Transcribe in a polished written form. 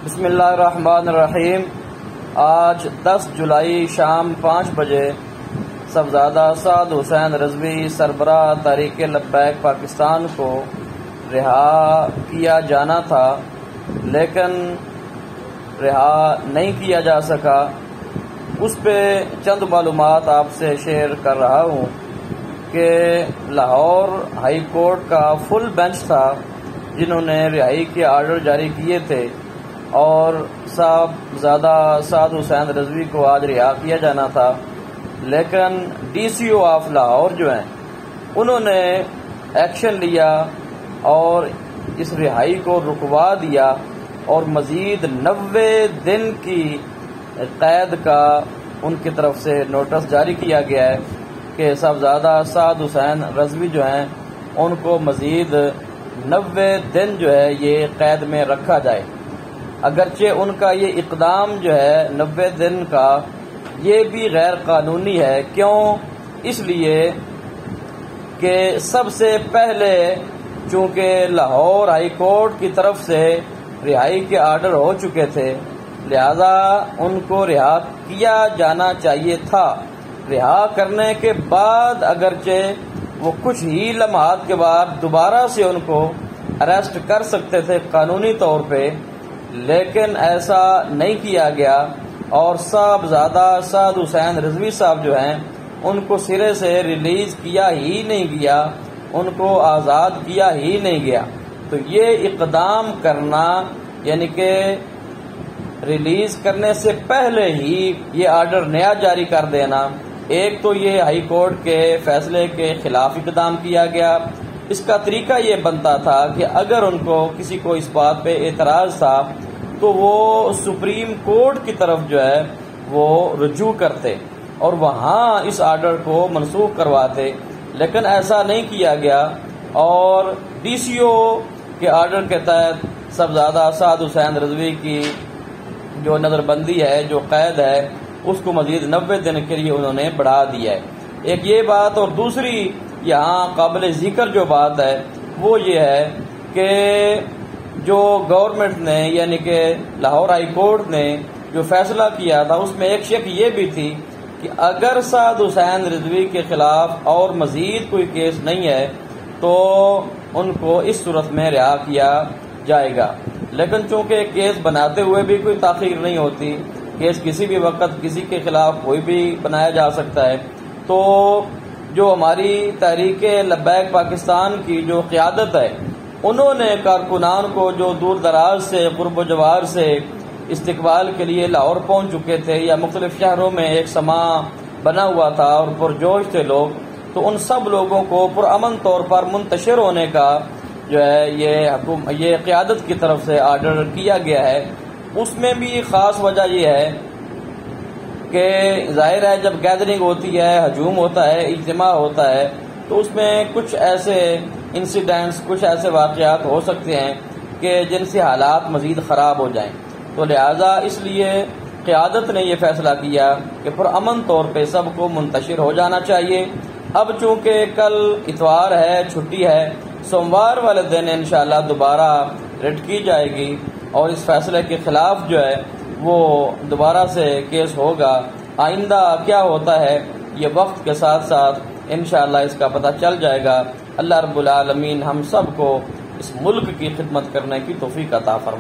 بسم اللہ الرحمن الرحیم۔ آج 10 جولائی شام 5 بجے صاحبزادہ سعد حسین رضوی سربراہ تحریک لبیک پاکستان کو رہا کیا جانا تھا، لیکن رہا نہیں کیا جا سکا۔ اس پہ چند معلومات آپ سے شیئر کر رہا ہوں کہ لاہور ہائی کورٹ کا فل بینچ تھا جنہوں نے رہائی کے آرڈر جاری کیے تھے اور صاحبزادہ سعد حسین رضوی کو آج رہا کیا جانا تھا، لیکن D C O of Lahore جو ہیں انہوں نے ایکشن لیا اور اس رہائی کو رکوا دیا اور مزید 90 دن کی قید کا ان کی طرف سے نوٹس جاری کیا گیا ہے کہ صاحبزادہ سعد حسین رضوی جو ہیں ان کو مزید 90 دن جو ہے یہ قید میں رکھا جائے۔ اگرچہ ان کا یہ اقدام جو ہے 90 دن کا یہ بھی غیر قانونی ہے۔ کیوں؟ اس لیے کہ سب سے پہلے چونکہ لاہور ہائی کورٹ کی طرف سے رہائی کے آرڈر ہو چکے تھے، لہذا ان کو رہا کیا جانا چاہیے تھا۔ رہا کرنے کے بعد اگرچہ وہ کچھ ہی لمحات کے بعد دوبارہ سے ان کو اریسٹ کر سکتے تھے قانونی طور پہ، لیکن ایسا نہیں کیا گیا اور صاحبزادہ سعد حسین رضوی صاحب جو ہیں ان کو سرے سے ریلیز کیا ہی نہیں گیا، ان کو آزاد کیا ہی نہیں گیا۔ تو یہ اقدام کرنا یعنی کہ ریلیز کرنے سے پہلے ہی یہ آرڈر نیا جاری کر دینا، ایک تو یہ ہائی کورٹ کے فیصلے کے خلاف اقدام کیا گیا۔ اس کا طریقہ یہ بنتا تھا کہ اگر ان کو کسی کو اس بات پہ اعتراض تھا تو وہ سپریم کورٹ کی طرف جو ہے وہ رجوع کرتے اور وہاں اس آرڈر کو منسوخ کرواتے، لیکن ایسا نہیں کیا گیا اور ڈی سی او کے آرڈر کے تحت صاحبزادہ سعد حسین رضوی کی جو نظر بندی ہے، جو قید ہے، اس کو مزید 90 دن کے لیے انہوں نے بڑھا دیا ہے۔ ایک یہ بات، اور دوسری یہاں قابل ذکر جو بات ہے وہ یہ ہے کہ جو گورنمنٹ نے یعنی کہ لاہور ہائی کورٹ نے جو فیصلہ کیا تھا اس میں ایک شک یہ بھی تھی کہ اگر سعد حسین رضوی کے خلاف اور مزید کوئی کیس نہیں ہے تو ان کو اس صورت میں رہا کیا جائے گا، لیکن چونکہ کیس بناتے ہوئے بھی کوئی تاخیر نہیں ہوتی، کیس کسی بھی وقت کسی کے خلاف کوئی بھی بنایا جا سکتا ہے، تو جو ہماری تحریک لبیک پاکستان کی جو قیادت ہے انہوں نے کارکنان کو جو دور دراز سے قرب و جوار سے استقبال کے لیے لاہور پہنچ چکے تھے یا مختلف شہروں میں ایک سماع بنا ہوا تھا اور پرجوش تھے لوگ، تو ان سب لوگوں کو پرامن طور پر منتشر ہونے کا جو ہے یہ قیادت کی طرف سے آرڈر کیا گیا ہے۔ اس میں بھی خاص وجہ یہ ہے کہ ظاہر ہے جب گیدرنگ ہوتی ہے، ہجوم ہوتا ہے، اجتماع ہوتا ہے، تو اس میں کچھ ایسے انسیڈنٹس، کچھ ایسے واقعات ہو سکتے ہیں کہ جن سے حالات مزید خراب ہو جائیں، تو لہذا اس لیے قیادت نے یہ فیصلہ کیا کہ پرامن طور پہ سب کو منتشر ہو جانا چاہیے۔ اب چونکہ کل اتوار ہے، چھٹی ہے، سوموار والے دن انشاءاللہ دوبارہ ریٹ کی جائے گی اور اس فیصلے کے خلاف جو ہے وہ دوبارہ سے کیس ہوگا۔ آئندہ کیا ہوتا ہے یہ وقت کے ساتھ ساتھ انشاءاللہ اس کا پتہ چل جائے گا۔ اللہ رب العالمین ہم سب کو اس ملک کی خدمت کرنے کی توفیق عطا فرمائے۔